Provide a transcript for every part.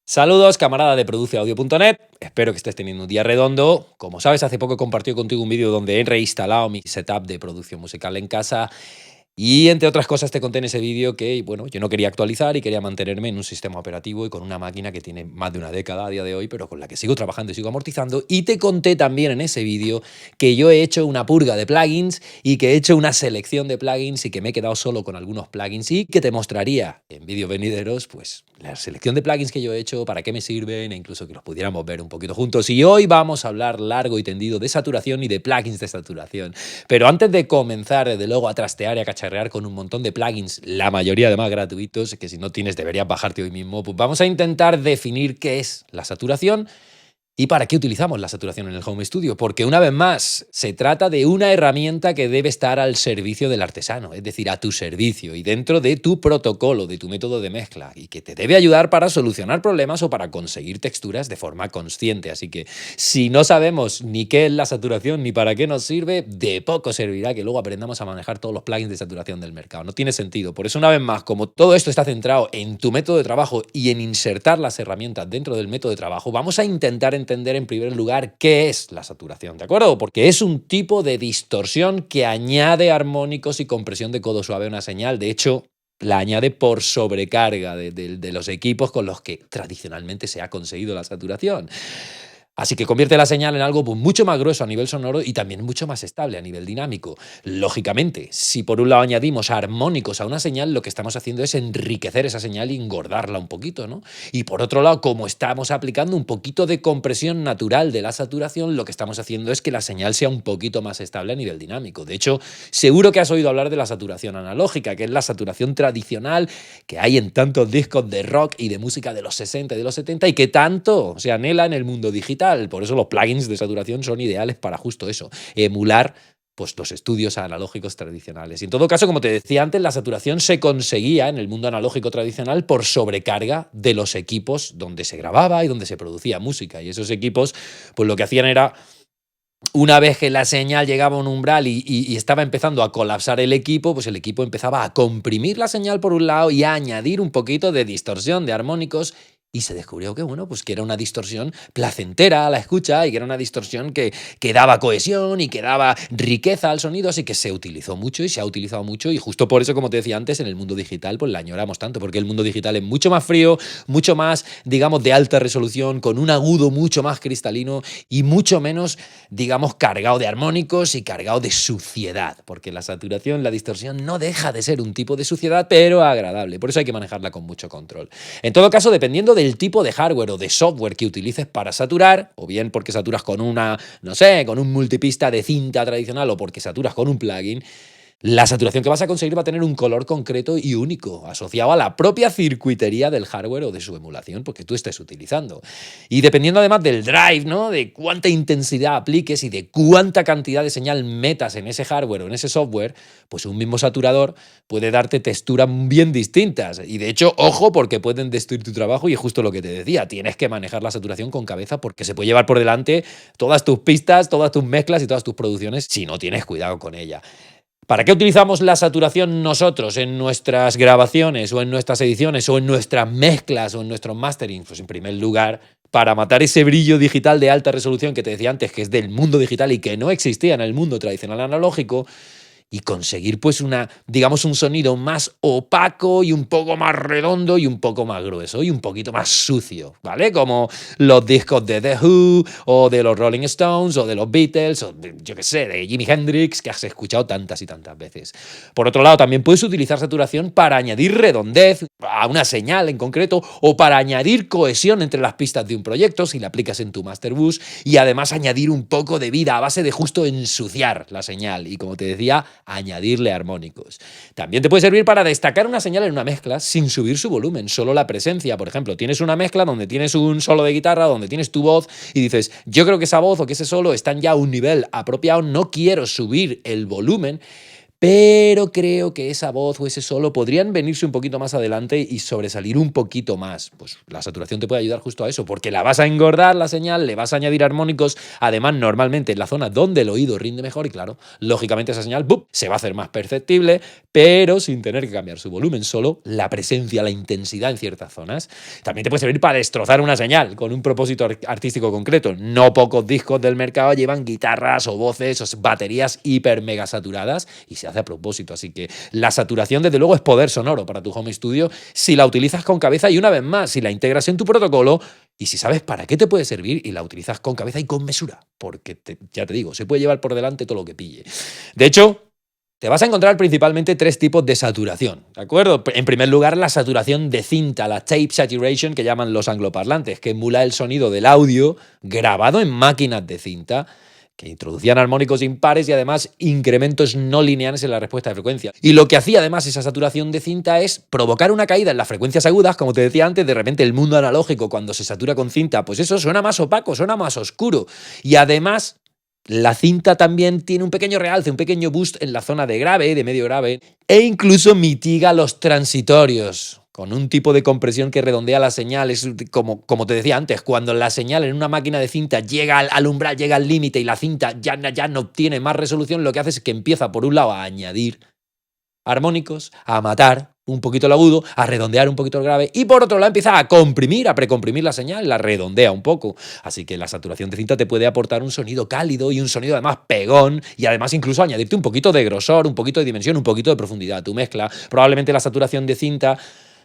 Saludos, camarada de produceaudio.net. Espero que estés teniendo un día redondo. Como sabes, hace poco he compartido contigo un vídeo donde he reinstalado mi setup de producción musical en casa. Y entre otras cosas te conté en ese vídeo que, bueno, yo no quería actualizar y quería mantenerme en un sistema operativo y con una máquina que tiene más de una década a día de hoy, pero con la que sigo trabajando y sigo amortizando. Y te conté también en ese vídeo que yo he hecho una purga de plugins y que he hecho una selección de plugins y que me he quedado solo con algunos plugins y que te mostraría en vídeos venideros, pues, la selección de plugins que yo he hecho, para qué me sirven e incluso que los pudiéramos ver un poquito juntos. Y hoy vamos a hablar largo y tendido de saturación y de plugins de saturación. Pero antes de comenzar, desde luego, a trastear y a cacharrear con un montón de plugins, la mayoría además gratuitos, que si no tienes deberías bajarte hoy mismo, pues vamos a intentar definir qué es la saturación y para qué utilizamos la saturación en el Home Studio. Porque una vez más, se trata de una herramienta que debe estar al servicio del artesano, es decir, a tu servicio y dentro de tu protocolo, de tu método de mezcla, y que te debe ayudar para solucionar problemas o para conseguir texturas de forma consciente. Así que si no sabemos ni qué es la saturación ni para qué nos sirve, de poco servirá que luego aprendamos a manejar todos los plugins de saturación del mercado. No tiene sentido. Por eso, una vez más, como todo esto está centrado en tu método de trabajo y en insertar las herramientas dentro del método de trabajo, vamos a intentar entender en primer lugar qué es la saturación, ¿de acuerdo? Porque es un tipo de distorsión que añade armónicos y compresión de codo suave a una señal. De hecho, la añade por sobrecarga de los equipos con los que tradicionalmente se ha conseguido la saturación. Así que convierte la señal en algo pues, mucho más grueso a nivel sonoro y también mucho más estable a nivel dinámico. Lógicamente, si por un lado añadimos armónicos a una señal, lo que estamos haciendo es enriquecer esa señal y engordarla un poquito, ¿no? Y por otro lado, como estamos aplicando un poquito de compresión natural de la saturación, lo que estamos haciendo es que la señal sea un poquito más estable a nivel dinámico. De hecho, seguro que has oído hablar de la saturación analógica, que es la saturación tradicional que hay en tantos discos de rock y de música de los 60 y de los 70 y que tanto se anhela en el mundo digital. Por eso los plugins de saturación son ideales para justo eso, emular pues, los estudios analógicos tradicionales. Y en todo caso, como te decía antes, la saturación se conseguía en el mundo analógico tradicional por sobrecarga de los equipos donde se grababa y donde se producía música. Y esos equipos, pues lo que hacían era, una vez que la señal llegaba a un umbral y estaba empezando a colapsar el equipo, pues el equipo empezaba a comprimir la señal por un lado y a añadir un poquito de distorsión de armónicos. Y se descubrió que, bueno, pues que era una distorsión placentera a la escucha y que era una distorsión que daba cohesión y que daba riqueza al sonido, así que se utilizó mucho y se ha utilizado mucho y justo por eso, como te decía antes, en el mundo digital pues la añoramos tanto, porque el mundo digital es mucho más frío, mucho más, digamos, de alta resolución, con un agudo mucho más cristalino y mucho menos, digamos, cargado de armónicos y cargado de suciedad, porque la saturación, la distorsión no deja de ser un tipo de suciedad, pero agradable, por eso hay que manejarla con mucho control. En todo caso, dependiendo del tipo de hardware o de software que utilices para saturar, o bien porque saturas con una, no sé, con un multipista de cinta tradicional o porque saturas con un plugin, la saturación que vas a conseguir va a tener un color concreto y único, asociado a la propia circuitería del hardware o de su emulación, porque tú estés utilizando. Y dependiendo además del drive, ¿no? De cuánta intensidad apliques y de cuánta cantidad de señal metas en ese hardware o en ese software, pues un mismo saturador puede darte texturas bien distintas. Y de hecho, ojo, porque pueden destruir tu trabajo y es justo lo que te decía, tienes que manejar la saturación con cabeza porque se puede llevar por delante todas tus pistas, todas tus mezclas y todas tus producciones si no tienes cuidado con ella. ¿Para qué utilizamos la saturación nosotros en nuestras grabaciones o en nuestras ediciones o en nuestras mezclas o en nuestros masterings? Pues en primer lugar, para matar ese brillo digital de alta resolución que te decía antes, que es del mundo digital y que no existía en el mundo tradicional analógico, y conseguir pues digamos un sonido más opaco y un poco más redondo y un poco más grueso y un poquito más sucio, ¿vale? Como los discos de The Who o de los Rolling Stones o de los Beatles o de, yo qué sé, de Jimi Hendrix, que has escuchado tantas y tantas veces. Por otro lado, también puedes utilizar saturación para añadir redondez a una señal en concreto o para añadir cohesión entre las pistas de un proyecto si la aplicas en tu Master Bus y además añadir un poco de vida a base de justo ensuciar la señal y, como te decía, añadirle armónicos. También te puede servir para destacar una señal en una mezcla sin subir su volumen, solo la presencia. Por ejemplo, tienes una mezcla donde tienes un solo de guitarra, donde tienes tu voz y dices, yo creo que esa voz o que ese solo están ya a un nivel apropiado, no quiero subir el volumen, pero creo que esa voz o ese solo podrían venirse un poquito más adelante y sobresalir un poquito más. Pues la saturación te puede ayudar justo a eso, porque la vas a engordar la señal, le vas a añadir armónicos, además normalmente en la zona donde el oído rinde mejor y claro, lógicamente esa señal ¡bum!, se va a hacer más perceptible, pero sin tener que cambiar su volumen, solo la presencia, la intensidad en ciertas zonas. También te puede servir para destrozar una señal con un propósito artístico concreto. No pocos discos del mercado llevan guitarras o voces o baterías hiper mega saturadas y se hace a propósito. Así que la saturación, desde luego, es poder sonoro para tu home studio si la utilizas con cabeza y, una vez más, si la integras en tu protocolo y si sabes para qué te puede servir y la utilizas con cabeza y con mesura. Porque, ya te digo, se puede llevar por delante todo lo que pille. De hecho, te vas a encontrar principalmente 3 tipos de saturación, ¿de acuerdo? En primer lugar, la saturación de cinta, la tape saturation, que llaman los angloparlantes, que emula el sonido del audio grabado en máquinas de cinta, que introducían armónicos impares y además incrementos no lineales en la respuesta de frecuencia. Y lo que hacía además esa saturación de cinta es provocar una caída en las frecuencias agudas, como te decía antes, de repente el mundo analógico cuando se satura con cinta, pues eso suena más opaco, suena más oscuro. Y además la cinta también tiene un pequeño realce, un pequeño boost en la zona de grave, de medio grave, e incluso mitiga los transitorios con un tipo de compresión que redondea la señal. Es como te decía antes, cuando la señal en una máquina de cinta llega al umbral, llega al límite y la cinta ya no obtiene más resolución, lo que hace es que empieza por un lado a añadir armónicos, a matar un poquito el agudo, a redondear un poquito el grave y por otro lado empieza a comprimir, a precomprimir la señal, la redondea un poco. Así que la saturación de cinta te puede aportar un sonido cálido y un sonido además pegón y además incluso añadirte un poquito de grosor, un poquito de dimensión, un poquito de profundidad. Tu mezcla, probablemente la saturación de cinta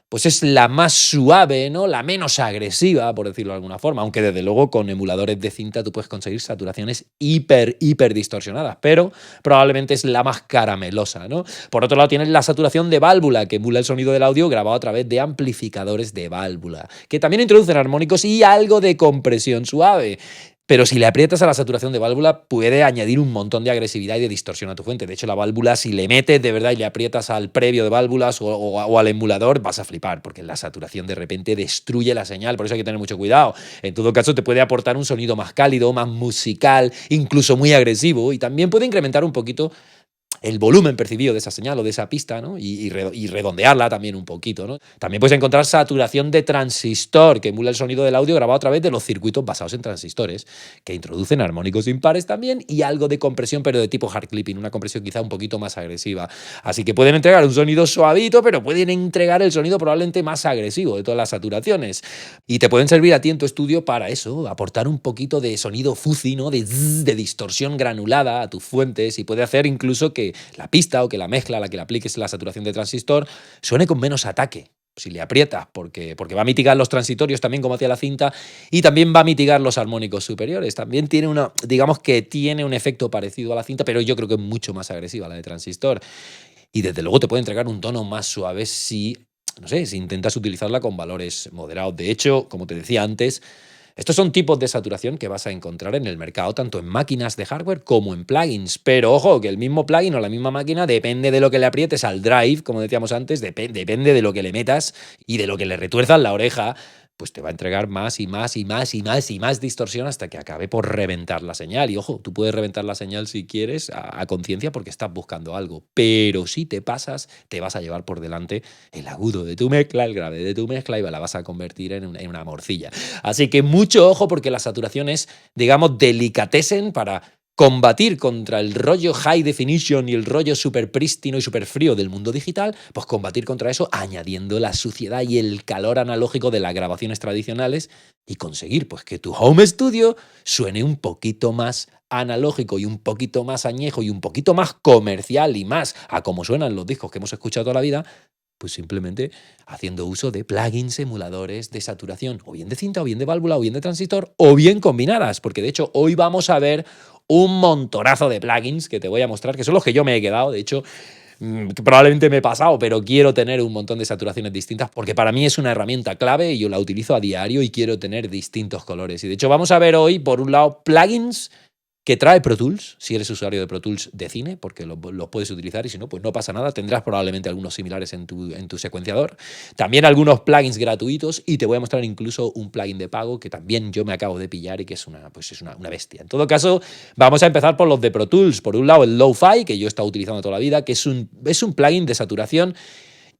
pues es la más suave, ¿no? La menos agresiva, por decirlo de alguna forma, aunque desde luego con emuladores de cinta tú puedes conseguir saturaciones hiper distorsionadas, pero probablemente es la más caramelosa, ¿no? Por otro lado tienes la saturación de válvula, que emula el sonido del audio grabado a través de amplificadores de válvula, que también introducen armónicos y algo de compresión suave. Pero si le aprietas a la saturación de válvula, puede añadir un montón de agresividad y de distorsión a tu fuente. De hecho, la válvula, si le metes de verdad y le aprietas al previo de válvulas o al emulador, vas a flipar, porque la saturación de repente destruye la señal. Por eso hay que tener mucho cuidado. En todo caso, te puede aportar un sonido más cálido, más musical, incluso muy agresivo, y también puede incrementar un poquito el volumen percibido de esa señal o de esa pista, ¿no? Y redondearla también un poquito, ¿no? También puedes encontrar saturación de transistor, que emula el sonido del audio grabado a través de los circuitos basados en transistores, que introducen armónicos impares también y algo de compresión, pero de tipo hard clipping, una compresión quizá un poquito más agresiva. Así que pueden entregar un sonido suavito, pero pueden entregar el sonido probablemente más agresivo de todas las saturaciones. Y te pueden servir a ti en tu estudio para eso, aportar un poquito de sonido fuzzy, ¿no? De distorsión granulada a tus fuentes, y puede hacer incluso que la pista o que la mezcla a la que le apliques la saturación de transistor suene con menos ataque si le aprietas, porque va a mitigar los transitorios también, como hacía la cinta, y también va a mitigar los armónicos superiores. También tiene digamos que tiene un efecto parecido a la cinta, pero yo creo que es mucho más agresiva la de transistor. Y desde luego te puede entregar un tono más suave si intentas utilizarla con valores moderados. De hecho, como te decía antes, estos son tipos de saturación que vas a encontrar en el mercado, tanto en máquinas de hardware como en plugins. Pero ojo, que el mismo plugin o la misma máquina depende de lo que le aprietes al drive, como decíamos antes, depende de lo que le metas y de lo que le retuerzas la oreja, pues te va a entregar más y más y más y más y más distorsión hasta que acabe por reventar la señal. Y ojo, tú puedes reventar la señal si quieres a conciencia porque estás buscando algo, pero si te pasas, te vas a llevar por delante el agudo de tu mezcla, el grave de tu mezcla y la vas a convertir en una morcilla. Así que mucho ojo, porque la saturación es, digamos, delicatessen para combatir contra el rollo high definition y el rollo súper prístino y súper frío del mundo digital, pues combatir contra eso añadiendo la suciedad y el calor analógico de las grabaciones tradicionales y conseguir pues que tu home studio suene un poquito más analógico y un poquito más añejo y un poquito más comercial y más a como suenan los discos que hemos escuchado toda la vida, pues simplemente haciendo uso de plugins, emuladores de saturación, o bien de cinta, o bien de válvula, o bien de transistor, o bien combinadas, porque de hecho hoy vamos a ver un montonazo de plugins que te voy a mostrar, que son los que yo me he quedado. De hecho, probablemente me he pasado, pero quiero tener un montón de saturaciones distintas porque para mí es una herramienta clave y yo la utilizo a diario y quiero tener distintos colores. Y de hecho vamos a ver hoy, por un lado, plugins que trae Pro Tools, si eres usuario de Pro Tools de cine, porque los puedes utilizar y si no, pues no pasa nada, tendrás probablemente algunos similares en tu secuenciador. También algunos plugins gratuitos y te voy a mostrar incluso un plugin de pago que también yo me acabo de pillar y que es una bestia. En todo caso, vamos a empezar por los de Pro Tools. Por un lado, el Lo-Fi, que yo he estado utilizando toda la vida, que es un plugin de saturación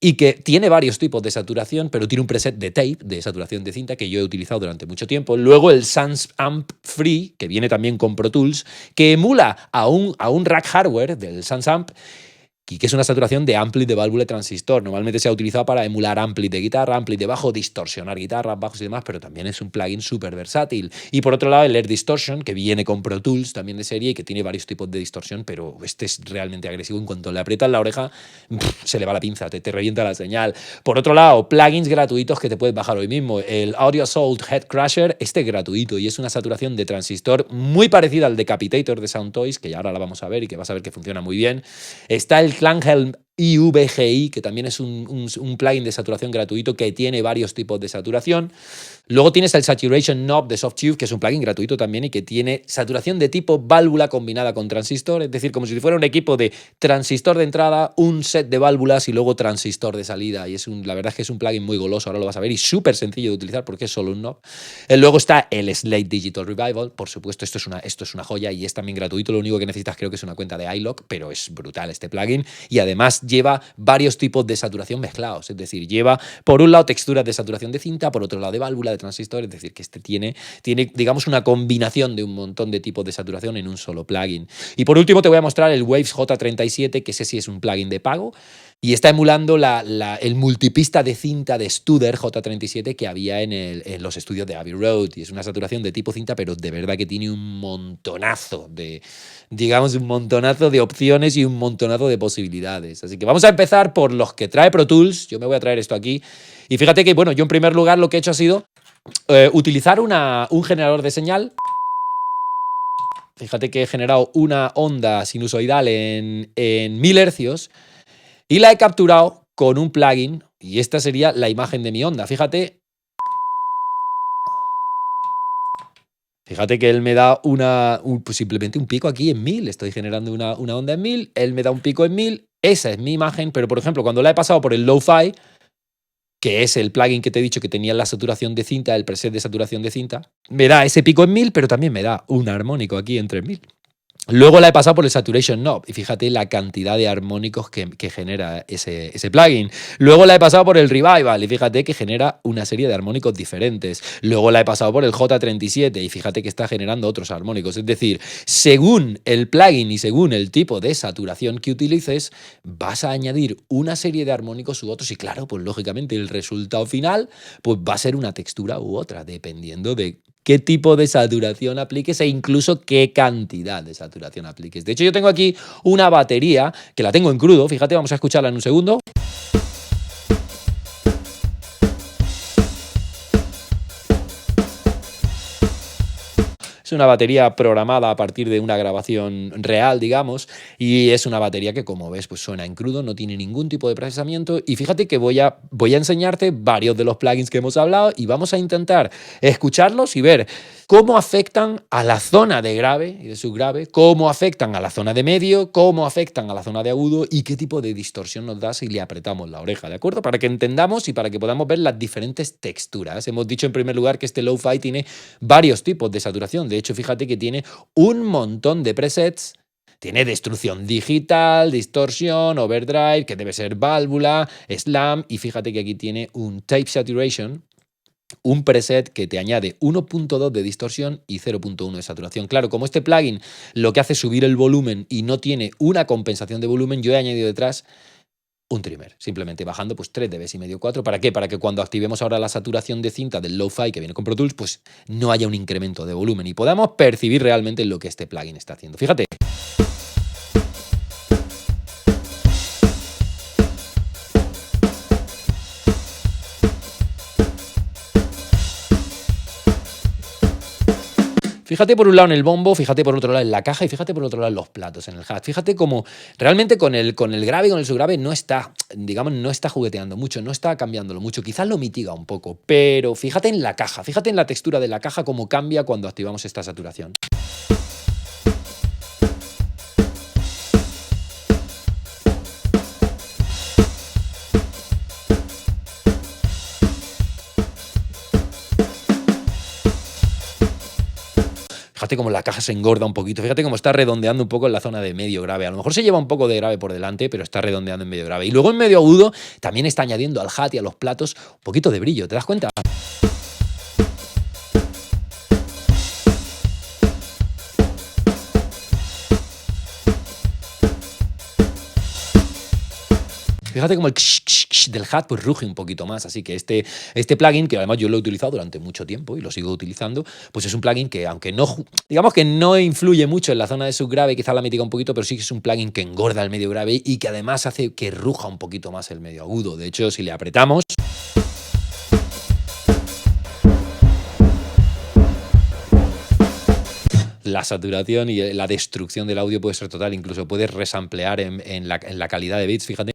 y que tiene varios tipos de saturación, pero tiene un preset de tape, de saturación de cinta, que yo he utilizado durante mucho tiempo. Luego el Sans Amp Free, que viene también con Pro Tools, que emula a un rack hardware del Sans Amp, y que es una saturación de ampli de válvula de transistor. Normalmente se ha utilizado para emular ampli de guitarra, ampli de bajo, distorsionar guitarras, bajos y demás, pero también es un plugin súper versátil. Y por otro lado, el Air Distortion, que viene con Pro Tools también de serie y que tiene varios tipos de distorsión, pero este es realmente agresivo. En cuanto le aprietas la oreja, se le va la pinza, te revienta la señal. Por otro lado, plugins gratuitos que te puedes bajar hoy mismo. El Audio Assault Head Crusher, este es gratuito y es una saturación de transistor muy parecida al Decapitator de Soundtoys, que ya ahora la vamos a ver y que vas a ver que funciona muy bien. Está el Klanghelm IVGI, que también es un plugin de saturación gratuito que tiene varios tipos de saturación. Luego tienes el Saturation Knob de Softube, que es un plugin gratuito también y que tiene saturación de tipo válvula combinada con transistor, es decir, como si fuera un equipo de transistor de entrada, un set de válvulas y luego transistor de salida. Y la verdad es que es un plugin muy goloso, ahora lo vas a ver, y súper sencillo de utilizar porque es solo un knob. Luego está el Slate Digital Revival, por supuesto, esto es una joya y es también gratuito. Lo único que necesitas creo que es una cuenta de iLok, pero es brutal este plugin y además lleva varios tipos de saturación mezclados, es decir, lleva por un lado texturas de saturación de cinta, por otro lado de válvula, de transistor, es decir, que este tiene digamos una combinación de un montón de tipos de saturación en un solo plugin. Y por último te voy a mostrar el Waves J37, que ese sí es un plugin de pago y está emulando el multipista de cinta de Studer J37 que había en los estudios de Abbey Road, y es una saturación de tipo cinta, pero de verdad que tiene un montonazo de opciones y un montonazo de posibilidades. Así que vamos a empezar por los que trae Pro Tools. Yo me voy a traer esto aquí. Y fíjate que, bueno, yo en primer lugar lo que he hecho ha sido utilizar un generador de señal. Fíjate que he generado una onda sinusoidal en 1000 hercios y la he capturado con un plugin y esta sería la imagen de mi onda. Fíjate que él me da pues simplemente un pico aquí en 1000. Estoy generando una onda en 1000, él me da un pico en 1000. Esa es mi imagen, pero por ejemplo, cuando la he pasado por el Lo-Fi, que es el plugin que te he dicho que tenía la saturación de cinta, el preset de saturación de cinta, me da ese pico en 1000, pero también me da un armónico aquí en 3000. Luego la he pasado por el Saturation Knob y fíjate la cantidad de armónicos que genera ese plugin. Luego la he pasado por el Revival y fíjate que genera una serie de armónicos diferentes. Luego la he pasado por el J37 y fíjate que está generando otros armónicos. Es decir, según el plugin y según el tipo de saturación que utilices, vas a añadir una serie de armónicos u otros y claro, pues lógicamente el resultado final pues va a ser una textura u otra, dependiendo de qué tipo de saturación apliques e incluso qué cantidad de saturación apliques. De hecho, yo tengo aquí una batería que la tengo en crudo. Fíjate, vamos a escucharla en un segundo. Es una batería programada a partir de una grabación real, digamos, y es una batería que, como ves, pues suena en crudo, no tiene ningún tipo de procesamiento. Y fíjate que voy a enseñarte varios de los plugins que hemos hablado y vamos a intentar escucharlos y ver cómo afectan a la zona de grave y de subgrave, cómo afectan a la zona de medio, cómo afectan a la zona de agudo y qué tipo de distorsión nos da si le apretamos la oreja, ¿de acuerdo? Para que entendamos y para que podamos ver las diferentes texturas. Hemos dicho en primer lugar que este Lo-Fi tiene varios tipos de saturación. De hecho, fíjate que tiene un montón de presets. Tiene destrucción digital, distorsión, overdrive, que debe ser válvula, slam, y fíjate que aquí tiene un tape saturation, un preset que te añade 1.2 de distorsión y 0.1 de saturación. Claro, como este plugin lo que hace es subir el volumen y no tiene una compensación de volumen, yo he añadido detrás un trimmer, simplemente bajando pues 3 dB y medio, 4. ¿Para qué? Para que cuando activemos ahora la saturación de cinta del Lo-Fi que viene con Pro Tools, pues no haya un incremento de volumen y podamos percibir realmente lo que este plugin está haciendo. Fíjate. Fíjate por un lado en el bombo, fíjate por otro lado en la caja y fíjate por otro lado en los platos, en el hat. Fíjate cómo realmente con el grave y con el subgrave no está, digamos, no está jugueteando mucho, no está cambiándolo mucho. Quizás lo mitiga un poco, pero fíjate en la caja, fíjate en la textura de la caja cómo cambia cuando activamos esta saturación. Fíjate cómo la caja se engorda un poquito. Fíjate cómo está redondeando un poco en la zona de medio grave. A lo mejor se lleva un poco de grave por delante, pero está redondeando en medio grave. Y luego en medio agudo también está añadiendo al hat y a los platos un poquito de brillo. ¿Te das cuenta? Fíjate como el del hat pues ruge un poquito más, así que este plugin, que además yo lo he utilizado durante mucho tiempo y lo sigo utilizando, pues es un plugin que aunque no, digamos que no influye mucho en la zona de subgrave, quizá la mitiga un poquito, pero sí que es un plugin que engorda el medio grave y que además hace que ruja un poquito más el medio agudo. De hecho, si le apretamos, la saturación y la destrucción del audio puede ser total, incluso puedes resamplear en la calidad de bits, fíjate.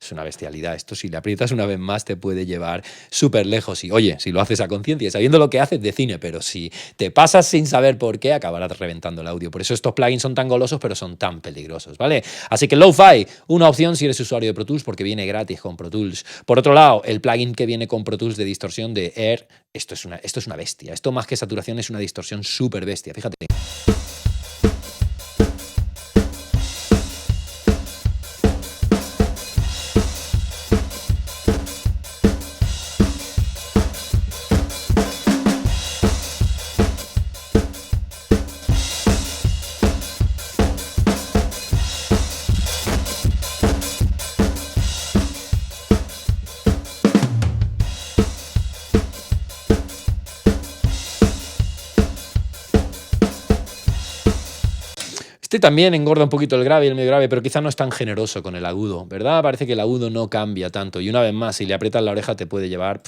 Es una bestialidad. Esto, si le aprietas una vez más, te puede llevar súper lejos. Y oye, si lo haces a conciencia, sabiendo lo que haces de cine, pero si te pasas sin saber por qué, acabarás reventando el audio. Por eso estos plugins son tan golosos, pero son tan peligrosos, ¿vale? Así que Lo-Fi, una opción si eres usuario de Pro Tools, porque viene gratis con Pro Tools. Por otro lado, el plugin que viene con Pro Tools de distorsión de Air, esto es una bestia. Esto más que saturación es una distorsión súper bestia. Fíjate. Este también engorda un poquito el grave y el medio grave, pero quizá no es tan generoso con el agudo, ¿verdad? Parece que el agudo no cambia tanto. Y una vez más, si le aprietas la oreja te puede llevar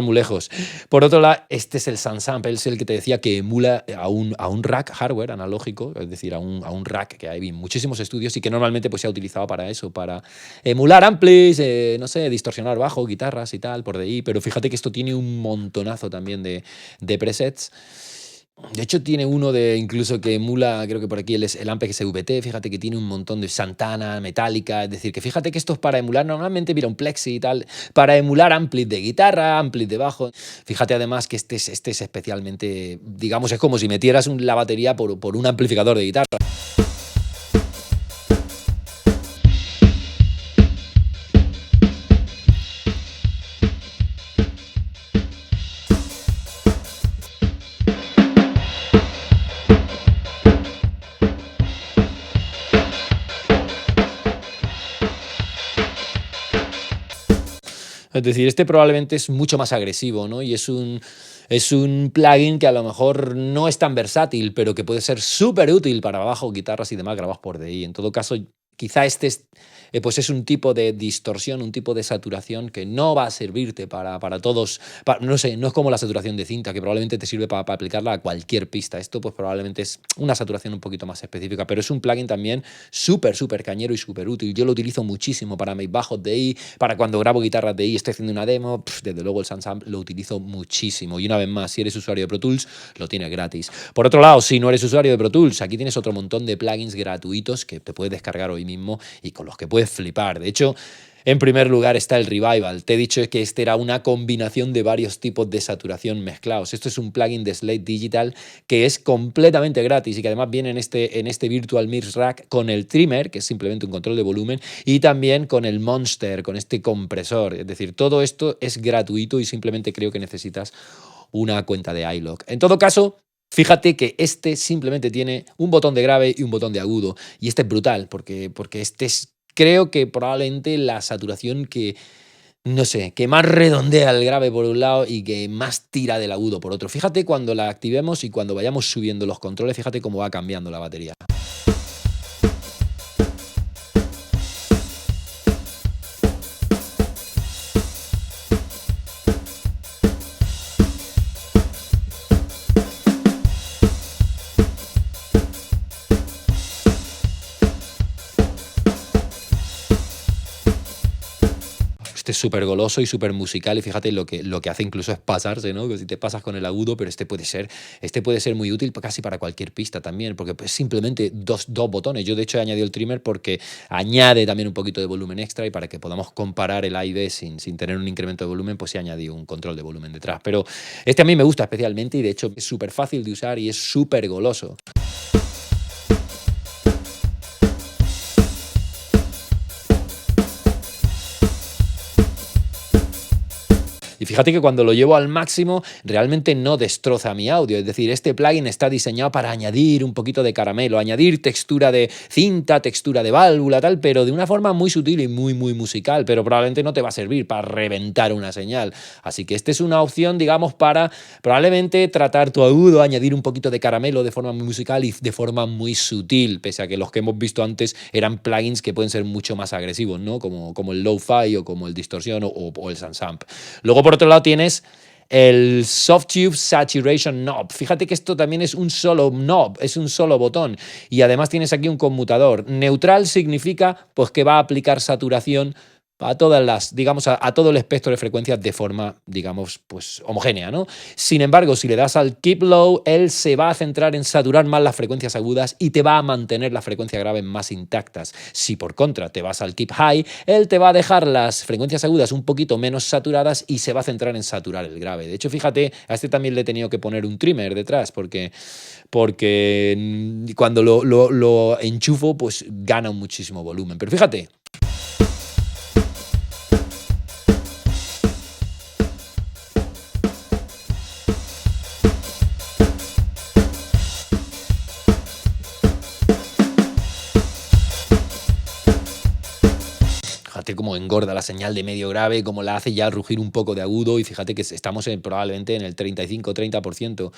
muy lejos. Por otro lado, este es el Soundsample, es el que te decía que emula a un rack hardware analógico, es decir, a un rack que hay muchísimos estudios y que normalmente pues, se ha utilizado para eso, para emular amplis, no sé, distorsionar bajo, guitarras y tal, por DI, pero fíjate que esto tiene un montonazo también de presets. De hecho, tiene uno de incluso que emula, creo que por aquí el Ampex SVT, fíjate que tiene un montón de Santana, Metallica, es decir, que fíjate que esto es para emular, normalmente mira un Plexi y tal, para emular amplis de guitarra, amplis de bajo. Fíjate además que este es especialmente, digamos, es como si metieras la batería por un amplificador de guitarra. Es decir, este probablemente es mucho más agresivo, ¿no? Y es un plugin que a lo mejor no es tan versátil, pero que puede ser súper útil para bajo, guitarras y demás grabados por DI. En todo caso, quizá este pues es un tipo de distorsión, un tipo de saturación que no va a servirte para todos. No sé, no es como la saturación de cinta, que probablemente te sirve para aplicarla a cualquier pista. Esto pues probablemente es una saturación un poquito más específica, pero es un plugin también súper cañero y súper útil. Yo lo utilizo muchísimo para mis bajos DI, para cuando grabo guitarras DI, estoy haciendo una demo, desde luego el Soundsample lo utilizo muchísimo. Y una vez más, si eres usuario de Pro Tools, lo tienes gratis. Por otro lado, si no eres usuario de Pro Tools, aquí tienes otro montón de plugins gratuitos que te puedes descargar hoy mismo y con los que puedes flipar. De hecho, en primer lugar está el Revival. Te he dicho que este era una combinación de varios tipos de saturación mezclados. Esto es un plugin de Slate Digital que es completamente gratis y que además viene en este Virtual Mix Rack con el trimmer, que es simplemente un control de volumen, y también con el Monster, con este compresor. Es decir, todo esto es gratuito y simplemente creo que necesitas una cuenta de iLok. En todo caso, fíjate que este simplemente tiene un botón de grave y un botón de agudo. Y este es brutal, porque este es, creo que probablemente la saturación que, no sé, que más redondea el grave por un lado y que más tira del agudo por otro. Fíjate cuando la activemos y cuando vayamos subiendo los controles, fíjate cómo va cambiando la batería. este es súper goloso y súper musical y fíjate lo que hace incluso es pasarse, ¿no? Que si te pasas con el agudo, pero este puede ser muy útil casi para cualquier pista también, porque pues simplemente dos botones. Yo de hecho he añadido el trimmer porque añade también un poquito de volumen extra y para que podamos comparar el A y B sin tener un incremento de volumen, pues he añadido un control de volumen detrás. Pero este a mí me gusta especialmente y de hecho es súper fácil de usar y es súper goloso. Y fíjate que cuando lo llevo al máximo realmente no destroza mi audio, es decir, este plugin está diseñado para añadir un poquito de caramelo, añadir textura de cinta, textura de válvula, tal, pero de una forma muy sutil y muy musical, pero probablemente no te va a servir para reventar una señal. Así que esta es una opción, digamos, para probablemente tratar tu agudo, añadir un poquito de caramelo de forma muy musical y de forma muy sutil, pese a que los que hemos visto antes eran plugins que pueden ser mucho más agresivos, ¿no? Como el Lo-Fi o como el Distorsión o el Sunsamp. Luego, por otro lado, tienes el Softube Saturation Knob. Fíjate que esto también es un solo knob, es un solo botón. Y además tienes aquí un conmutador. Neutral significa pues, que va a aplicar saturación a todas las, digamos, a todo el espectro de frecuencias de forma, digamos, pues homogénea, ¿no? Sin embargo, si le das al Keep Low, él se va a centrar en saturar más las frecuencias agudas y te va a mantener las frecuencias graves más intactas. Si por contra te vas al Keep High, él te va a dejar las frecuencias agudas un poquito menos saturadas y se va a centrar en saturar el grave. De hecho, fíjate, a este también le he tenido que poner un trimmer detrás porque cuando lo enchufo, pues gana muchísimo volumen. Pero fíjate. Fíjate cómo engorda la señal de medio grave, cómo la hace ya rugir un poco de agudo y fíjate que estamos probablemente en el 35-30%.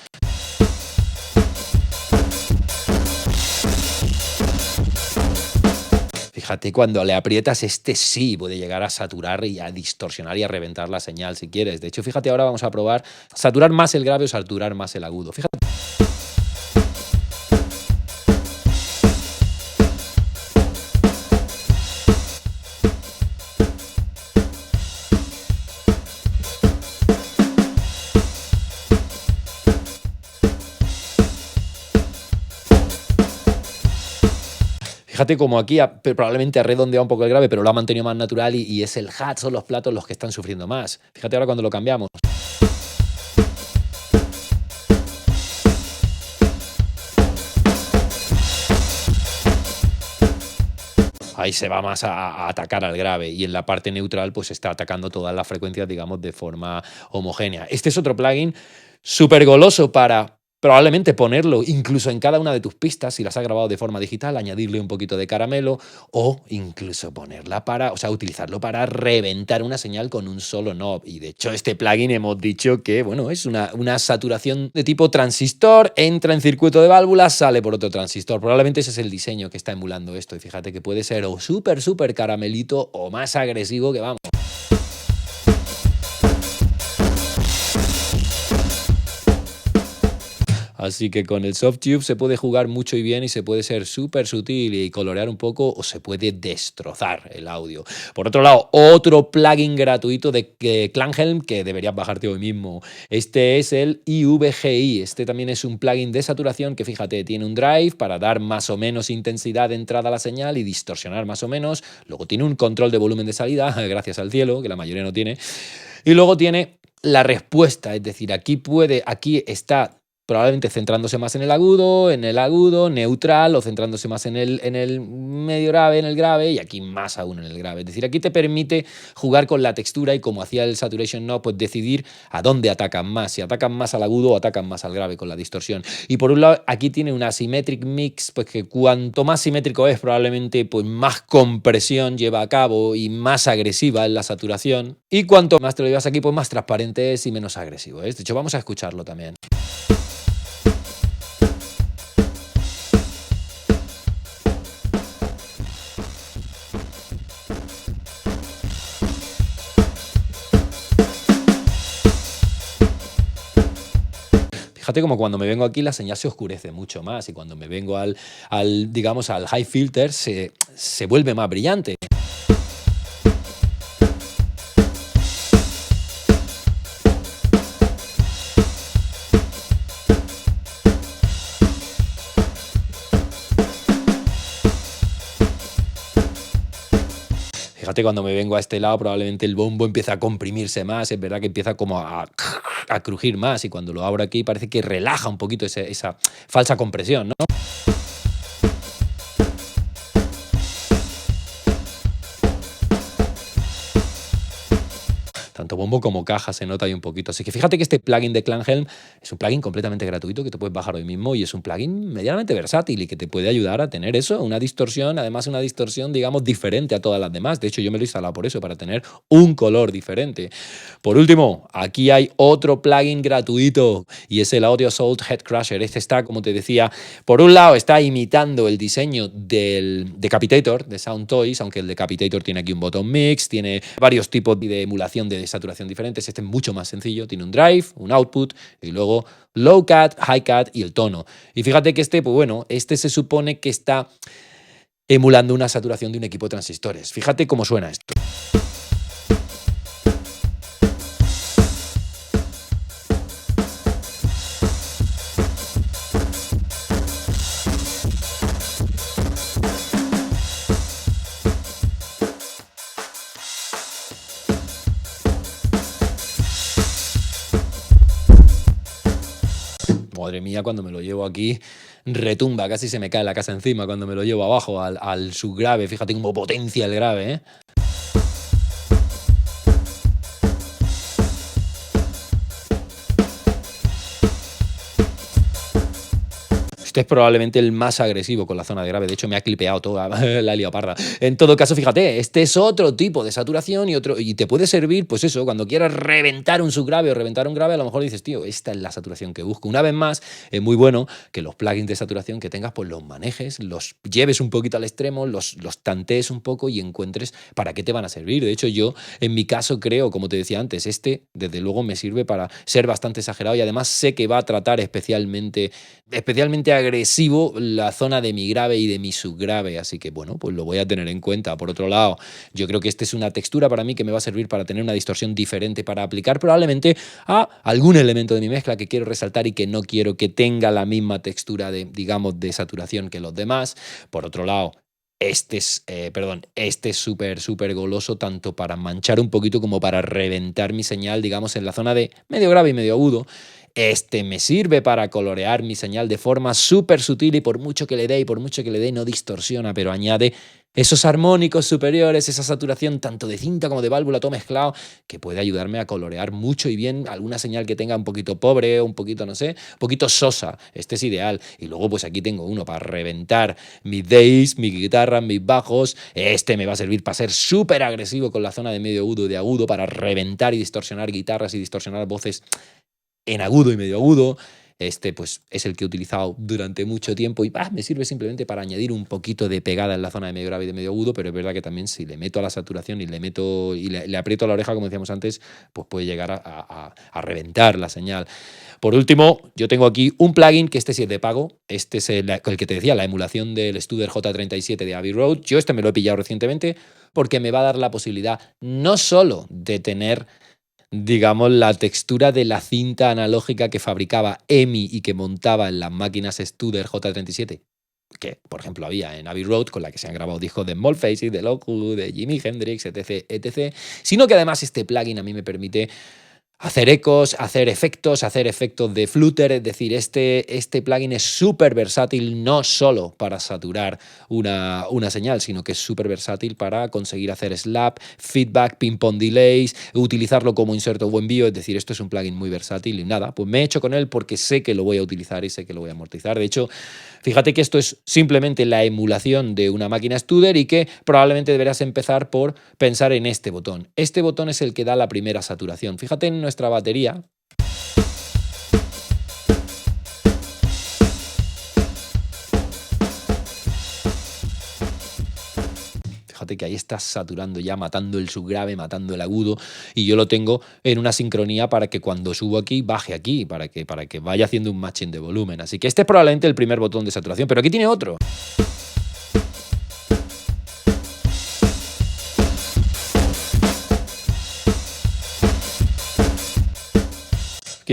Fíjate, cuando le aprietas, este sí puede llegar a saturar y a distorsionar y a reventar la señal si quieres. De hecho, fíjate, ahora vamos a probar saturar más el grave o saturar más el agudo. Fíjate. Fíjate como aquí probablemente ha redondeado un poco el grave, pero lo ha mantenido más natural y es el hat, son los platos los que están sufriendo más. Fíjate ahora cuando lo cambiamos. Ahí se va más a atacar al grave y en la parte neutral pues está atacando todas las frecuencias, digamos, de forma homogénea. Este es otro plugin súper goloso para probablemente ponerlo incluso en cada una de tus pistas, si las has grabado de forma digital, añadirle un poquito de caramelo o incluso utilizarlo para reventar una señal con un solo knob. Y de hecho este plugin hemos dicho que, bueno, es una saturación de tipo transistor, entra en circuito de válvulas, sale por otro transistor. Probablemente ese es el diseño que está emulando esto y fíjate que puede ser o súper caramelito o más agresivo que vamos. Así que con el Softube se puede jugar mucho y bien y se puede ser súper sutil y colorear un poco o se puede destrozar el audio. Por otro lado, otro plugin gratuito de Klanghelm que deberías bajarte hoy mismo. Este es el IVGI. Este también es un plugin de saturación que, fíjate, tiene un drive para dar más o menos intensidad de entrada a la señal y distorsionar más o menos. Luego tiene un control de volumen de salida, gracias al cielo, que la mayoría no tiene. Y luego tiene la respuesta, es decir, aquí está probablemente centrándose más en el agudo, neutral, o centrándose más en el medio grave, en el grave, y aquí más aún en el grave. Es decir, aquí te permite jugar con la textura y, como hacía el Saturation Knob, pues decidir a dónde atacan más, si atacan más al agudo o atacan más al grave con la distorsión. Y por un lado, aquí tiene una Symmetric Mix, pues que cuanto más simétrico es, probablemente pues más compresión lleva a cabo y más agresiva es la saturación. Y cuanto más te lo llevas aquí, pues más transparente es y menos agresivo es. De hecho, vamos a escucharlo también. Fíjate como cuando me vengo aquí la señal se oscurece mucho más y cuando me vengo al high filter se vuelve más brillante. Fíjate, cuando me vengo a este lado, probablemente el bombo empieza a comprimirse más, es verdad que empieza como a crujir más, y cuando lo abro aquí parece que relaja un poquito esa falsa compresión, ¿no? Tanto bombo como caja se nota ahí un poquito. Así que fíjate que este plugin de Klanghelm es un plugin completamente gratuito que te puedes bajar hoy mismo, y es un plugin medianamente versátil y que te puede ayudar a tener eso, una distorsión, además una distorsión, digamos, diferente a todas las demás. De hecho, yo me lo he instalado por eso, para tener un color diferente. Por último, aquí hay otro plugin gratuito y es el Audio Assault Head Crusher. Este está, como te decía, por un lado está imitando el diseño del Decapitator de Sound Toys, aunque el Decapitator tiene aquí un botón mix, tiene varios tipos de emulación de saturación diferentes. Este es mucho más sencillo, tiene un drive, un output y luego low cut, high cut y el tono. Y fíjate que este, pues bueno, este se supone que está emulando una saturación de un equipo de transistores. Fíjate cómo suena esto. Madre mía, cuando me lo llevo aquí, retumba, casi se me cae la casa encima cuando me lo llevo abajo al subgrave. Fíjate cómo potencia el grave, ¿eh? Este es probablemente el más agresivo con la zona de grave. De hecho, me ha clipeado toda la leoparda. En todo caso, fíjate, este es otro tipo de saturación y te puede servir, pues eso, cuando quieras reventar un subgrave o reventar un grave, a lo mejor dices, tío, esta es la saturación que busco. Una vez más, es muy bueno que los plugins de saturación que tengas, pues los manejes, los lleves un poquito al extremo, los tantees un poco y encuentres para qué te van a servir. De hecho, yo, en mi caso, creo, como te decía antes, este, desde luego, me sirve para ser bastante exagerado, y además sé que va a tratar especialmente agresivo la zona de mi grave y de mi subgrave, así que bueno, pues lo voy a tener en cuenta. Por otro lado, yo creo que esta es una textura para mí que me va a servir para tener una distorsión diferente, para aplicar probablemente a algún elemento de mi mezcla que quiero resaltar y que no quiero que tenga la misma textura de, digamos, de saturación que los demás. Por otro lado, este es súper goloso, tanto para manchar un poquito como para reventar mi señal, digamos, en la zona de medio grave y medio agudo. Este me sirve para colorear mi señal de forma súper sutil, y por mucho que le dé no distorsiona, pero añade esos armónicos superiores, esa saturación tanto de cinta como de válvula, todo mezclado, que puede ayudarme a colorear mucho y bien alguna señal que tenga un poquito pobre, un poquito, no sé, un poquito sosa. Este es ideal. Y luego pues aquí tengo uno para reventar mis Days, mi guitarra, mis bajos. Este me va a servir para ser súper agresivo con la zona de medio agudo y de agudo, para reventar y distorsionar guitarras y distorsionar voces en agudo y medio agudo. Este pues es el que he utilizado durante mucho tiempo y me sirve simplemente para añadir un poquito de pegada en la zona de medio grave y de medio agudo, pero es verdad que también si le meto a la saturación y le aprieto la oreja, como decíamos antes, pues puede llegar a reventar la señal. Por último, yo tengo aquí un plugin que este sí es de pago. Este es el que te decía, la emulación del Studer J37 de Abbey Road. Yo este me lo he pillado recientemente porque me va a dar la posibilidad no solo de tener, digamos, la textura de la cinta analógica que fabricaba EMI y que montaba en las máquinas Studer J37, que por ejemplo había en Abbey Road, con la que se han grabado discos de Small Faces, de Lockwood, de Jimi Hendrix, etc., sino que además este plugin a mí me permite hacer ecos, hacer efectos de flutter. Es decir, este plugin es súper versátil, no solo para saturar una señal, sino que es súper versátil para conseguir hacer slap, feedback, ping-pong delays, utilizarlo como inserto o envío. Es decir, esto es un plugin muy versátil y nada, pues me he hecho con él porque sé que lo voy a utilizar y sé que lo voy a amortizar. De hecho, fíjate que esto es simplemente la emulación de una máquina Studer y que probablemente deberás empezar por pensar en este botón. Este botón es el que da la primera saturación. Fíjate en nuestra batería. Fíjate que ahí está saturando ya, matando el subgrave, matando el agudo, y yo lo tengo en una sincronía para que cuando subo aquí, baje aquí, para que vaya haciendo un matching de volumen. Así que este es probablemente el primer botón de saturación, pero aquí tiene otro.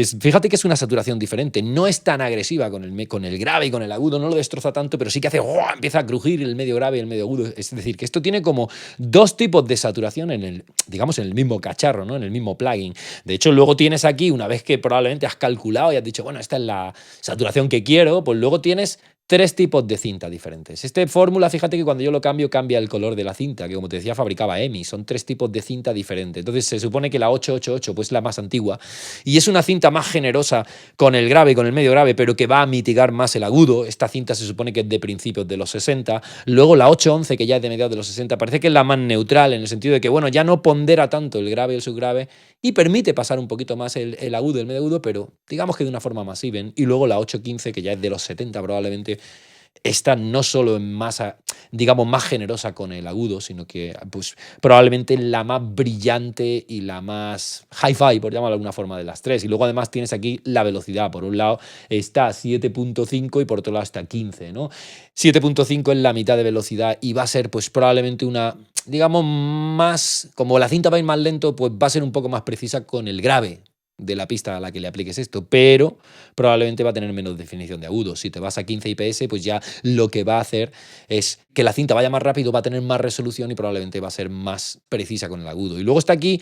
fíjate que es una saturación diferente, no es tan agresiva con el grave y con el agudo, no lo destroza tanto, pero sí que hace, ¡oh!, empieza a crujir el medio grave y el medio agudo. Es decir, que esto tiene como dos tipos de saturación digamos, en el mismo cacharro, ¿no? En el mismo plugin. De hecho, luego tienes aquí, una vez que probablemente has calculado y has dicho, bueno, esta es la saturación que quiero, pues luego tienes tres tipos de cinta diferentes. Fórmula, fíjate que cuando yo lo cambio, cambia el color de la cinta, que como te decía, fabricaba EMI. Son tres tipos de cinta diferentes. Entonces se supone que la 888, pues la más antigua, y es una cinta más generosa con el grave y con el medio grave, pero que va a mitigar más el agudo. Esta cinta se supone que es de principios de los 60. Luego la 811, que ya es de mediados de los 60, parece que es la más neutral, en el sentido de que, bueno, ya no pondera tanto el grave y el subgrave, y permite pasar un poquito más el agudo y el medio agudo, pero digamos que de una forma más even. Y luego la 815, que ya es de los 70 probablemente, esta no solo es más, digamos, más generosa con el agudo, sino que pues, probablemente la más brillante y la más hi-fi, por llamarlo de alguna forma, de las tres. Y luego además tienes aquí la velocidad. Por un lado está 7.5 y por otro lado está 15, ¿no? 7.5 es la mitad de velocidad y va a ser pues probablemente una, digamos, más, como la cinta va a ir más lento, pues va a ser un poco más precisa con el grave de la pista a la que le apliques esto, pero probablemente va a tener menos definición de agudo. Si te vas a 15 IPS, pues ya lo que va a hacer es que la cinta vaya más rápido, va a tener más resolución y probablemente va a ser más precisa con el agudo. Y luego está aquí,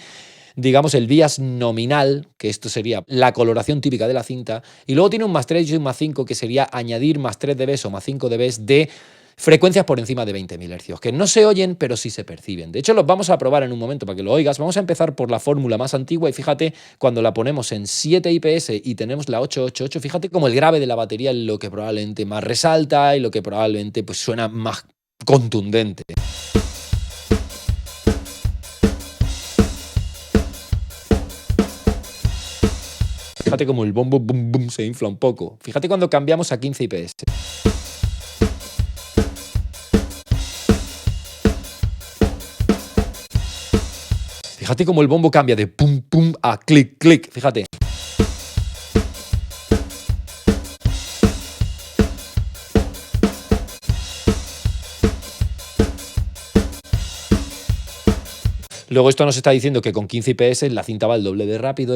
digamos, el bias nominal, que esto sería la coloración típica de la cinta, y luego tiene un más 3 y un más 5, que sería añadir más 3 dB o más 5 dB de frecuencias por encima de 20.000 Hz, que no se oyen, pero sí se perciben. De hecho, los vamos a probar en un momento para que lo oigas. Vamos a empezar por la fórmula más antigua y fíjate, cuando la ponemos en 7 IPS y tenemos la 888, fíjate como el grave de la batería es lo que probablemente más resalta y lo que probablemente pues, suena más contundente. Fíjate como el bombo bum bum se infla un poco. Fíjate cuando cambiamos a 15 IPS. Fíjate cómo el bombo cambia de pum pum a clic clic, fíjate. Luego esto nos está diciendo que con 15 IPS la cinta va el doble de rápido,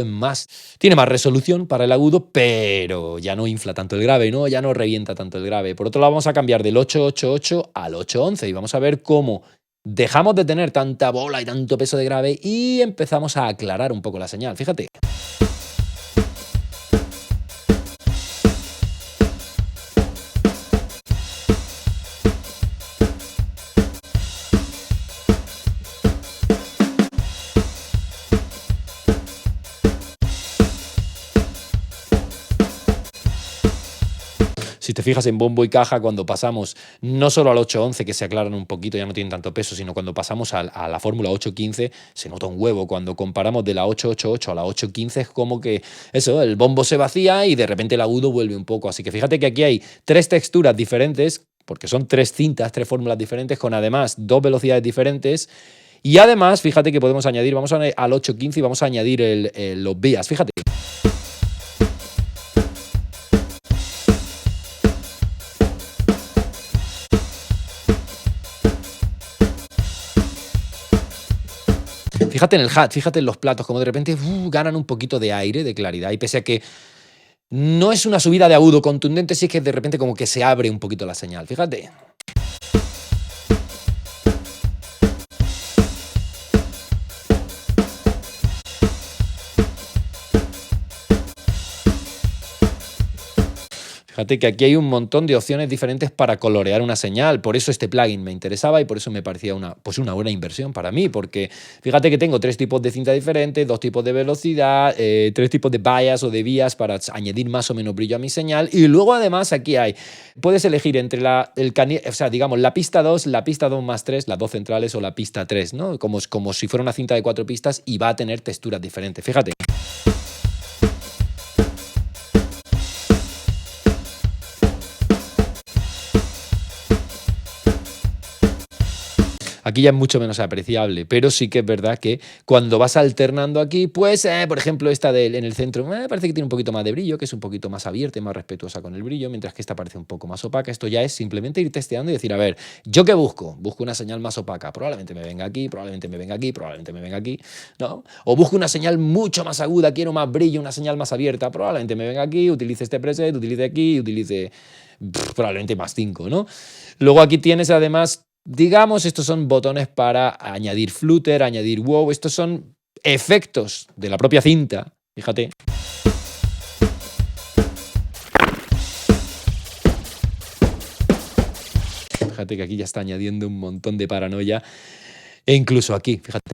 tiene más resolución para el agudo, pero ya no infla tanto el grave, ¿no? Ya no revienta tanto el grave. Por otro lado, vamos a cambiar del 888 al 811 y vamos a ver cómo dejamos de tener tanta bola y tanto peso de grave y empezamos a aclarar un poco la señal. Fíjate. Si te fijas en bombo y caja, cuando pasamos no solo al 811, que se aclaran un poquito, ya no tienen tanto peso, sino cuando pasamos a la fórmula 815, se nota un huevo. Cuando comparamos de la 888 a la 815, es como que eso, el bombo se vacía y de repente el agudo vuelve un poco. Así que fíjate que aquí hay tres texturas diferentes, porque son tres cintas, tres fórmulas diferentes, con además dos velocidades diferentes. Y además, fíjate que podemos añadir, vamos al 815 y vamos a añadir los bias. Fíjate. Fíjate en el hat, fíjate en los platos, como de repente ganan un poquito de aire, de claridad, y pese a que no es una subida de agudo contundente, sí es que de repente como que se abre un poquito la señal, fíjate. Fíjate que aquí hay un montón de opciones diferentes para colorear una señal, por eso este plugin me interesaba y por eso me parecía una buena inversión para mí, porque fíjate que tengo tres tipos de cinta diferentes, dos tipos de velocidad, tres tipos de bias o de vías para añadir más o menos brillo a mi señal, y luego además aquí puedes elegir entre digamos, la pista 2, la pista 2 más 3, las dos centrales o la pista 3, ¿no? Como si fuera una cinta de 4 pistas y va a tener texturas diferentes, fíjate. aquí ya es mucho menos apreciable, pero sí que es verdad que cuando vas alternando aquí, pues, por ejemplo, esta en el centro parece que tiene un poquito más de brillo, que es un poquito más abierta y más respetuosa con el brillo, mientras que esta parece un poco más opaca. Esto ya es simplemente ir testeando y decir, a ver, ¿yo qué busco? Busco una señal más opaca, probablemente me venga aquí, probablemente me venga aquí, probablemente me venga aquí, ¿no? O busco una señal mucho más aguda, quiero más brillo, una señal más abierta, probablemente me venga aquí, utilice este preset, utilice aquí, utilice probablemente más 5, ¿no? Luego aquí tienes además, digamos, estos son botones para añadir flutter, añadir wow, estos son efectos de la propia cinta, fíjate. Fíjate que aquí ya está añadiendo un montón de paranoia, e incluso aquí, fíjate.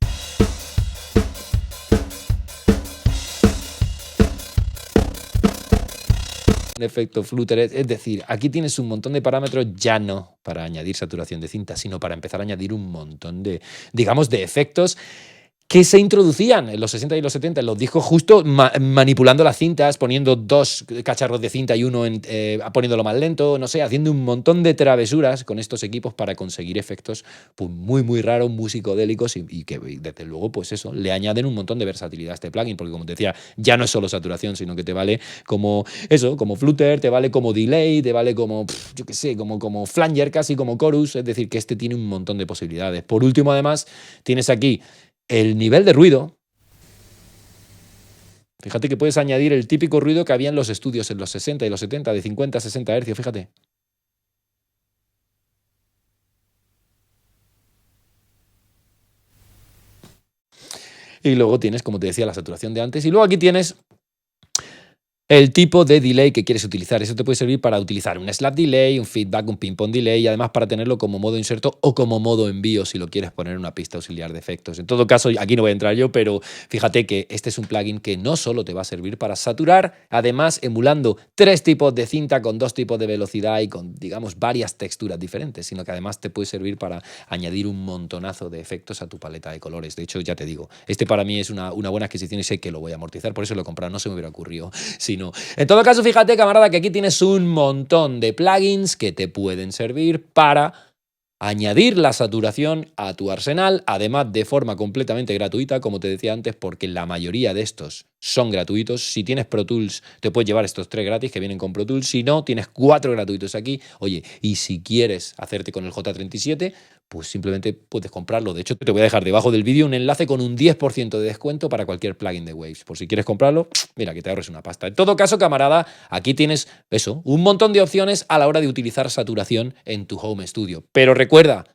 Un efecto flutter, es decir, aquí tienes un montón de parámetros ya no para añadir saturación de cinta, sino para empezar a añadir un montón de, digamos, de efectos que se introducían en los 60 y los 70 en los discos justo manipulando las cintas, poniendo 2 cacharros de cinta y uno poniéndolo más lento, no sé, haciendo un montón de travesuras con estos equipos para conseguir efectos pues, muy, muy raros, muy psicodélicos y que desde luego, pues eso, le añaden un montón de versatilidad a este plugin, porque como te decía, ya no es solo saturación, sino que te vale como eso, como flutter, te vale como delay, te vale como, yo qué sé, como flanger, casi como chorus, es decir, que este tiene un montón de posibilidades. Por último, además, tienes aquí el nivel de ruido. Fíjate que puedes añadir el típico ruido que había en los estudios en los 60 y los 70, de 50 a 60 Hz, fíjate. Y luego tienes, como te decía, la saturación de antes. Y luego aquí tienes el tipo de delay que quieres utilizar. Eso te puede servir para utilizar un slap delay, un feedback, un ping-pong delay y además para tenerlo como modo inserto o como modo envío si lo quieres poner en una pista auxiliar de efectos. En todo caso, aquí no voy a entrar yo, pero fíjate que este es un plugin que no solo te va a servir para saturar, además emulando 3 tipos de cinta con 2 tipos de velocidad y con, digamos, varias texturas diferentes, sino que además te puede servir para añadir un montonazo de efectos a tu paleta de colores. De hecho, ya te digo, este para mí es una buena adquisición y sé que lo voy a amortizar, por eso lo he comprado, no se me hubiera ocurrido. No. En todo caso, fíjate, camarada, que aquí tienes un montón de plugins que te pueden servir para añadir la saturación a tu arsenal, además de forma completamente gratuita, como te decía antes, porque la mayoría de estos son gratuitos. Si tienes Pro Tools, te puedes llevar estos 3 gratis que vienen con Pro Tools. Si no, tienes 4 gratuitos aquí. Oye, y si quieres hacerte con el J37, pues simplemente puedes comprarlo. De hecho, te voy a dejar debajo del vídeo un enlace con un 10% de descuento para cualquier plugin de Waves. Por si quieres comprarlo, mira, que te ahorres una pasta. En todo caso, camarada, aquí tienes eso, un montón de opciones a la hora de utilizar saturación en tu home studio. Pero recuerda,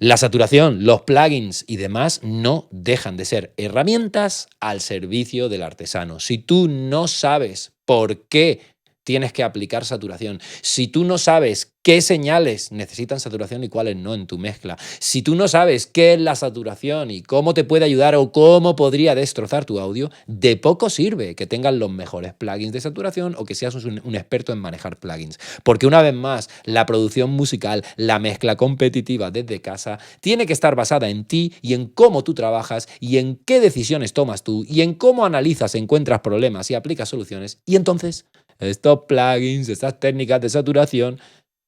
la saturación, los plugins y demás no dejan de ser herramientas al servicio del artesano. Si tú no sabes por qué tienes que aplicar saturación, si tú no sabes qué señales necesitan saturación y cuáles no en tu mezcla, si tú no sabes qué es la saturación y cómo te puede ayudar o cómo podría destrozar tu audio, de poco sirve que tengas los mejores plugins de saturación o que seas un experto en manejar plugins. Porque una vez más, la producción musical, la mezcla competitiva desde casa, tiene que estar basada en ti y en cómo tú trabajas y en qué decisiones tomas tú y en cómo analizas, encuentras problemas y aplicas soluciones. Y entonces, estos plugins, estas técnicas de saturación,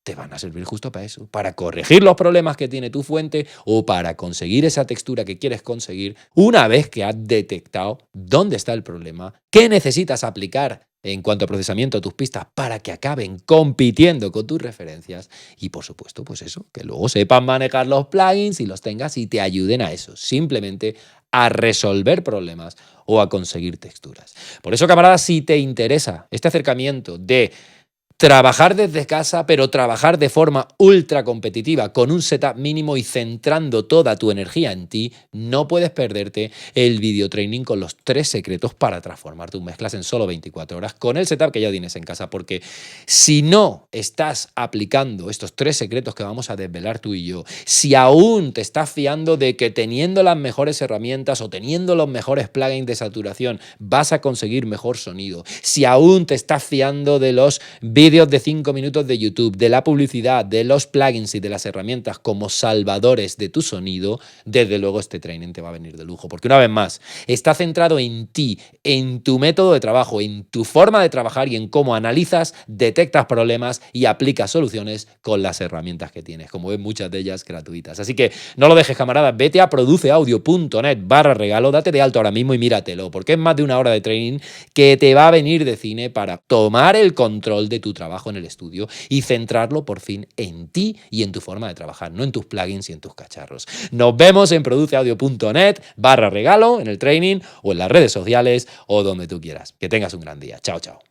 te van a servir justo para eso, para corregir los problemas que tiene tu fuente o para conseguir esa textura que quieres conseguir una vez que has detectado dónde está el problema, qué necesitas aplicar en cuanto a procesamiento de tus pistas para que acaben compitiendo con tus referencias y, por supuesto, pues eso, que luego sepan manejar los plugins y los tengas y te ayuden a eso, simplemente a resolver problemas o a conseguir texturas. Por eso, camaradas, si te interesa este acercamiento de trabajar desde casa, pero trabajar de forma ultra competitiva, con un setup mínimo y centrando toda tu energía en ti, no puedes perderte el video training con los 3 secretos para transformar tus mezclas en solo 24 horas con el setup que ya tienes en casa, porque si no estás aplicando estos 3 secretos que vamos a desvelar tú y yo, si aún te estás fiando de que teniendo las mejores herramientas o teniendo los mejores plugins de saturación vas a conseguir mejor sonido, si aún te estás fiando de los vídeos vídeos de 5 minutos de YouTube, de la publicidad, de los plugins y de las herramientas como salvadores de tu sonido, desde luego este training te va a venir de lujo. Porque una vez más, está centrado en ti, en tu método de trabajo, en tu forma de trabajar y en cómo analizas, detectas problemas y aplicas soluciones con las herramientas que tienes, como ves, muchas de ellas gratuitas. Así que no lo dejes, camarada, vete a produceaudio.net/regalo, date de alto ahora mismo y míratelo, porque es más de una hora de training que te va a venir de cine para tomar el control de tu trabajo en el estudio y centrarlo por fin en ti y en tu forma de trabajar, no en tus plugins y en tus cacharros. Nos vemos en produceaudio.net/regalo, en el training o en las redes sociales o donde tú quieras. Que tengas un gran día. Chao, chao.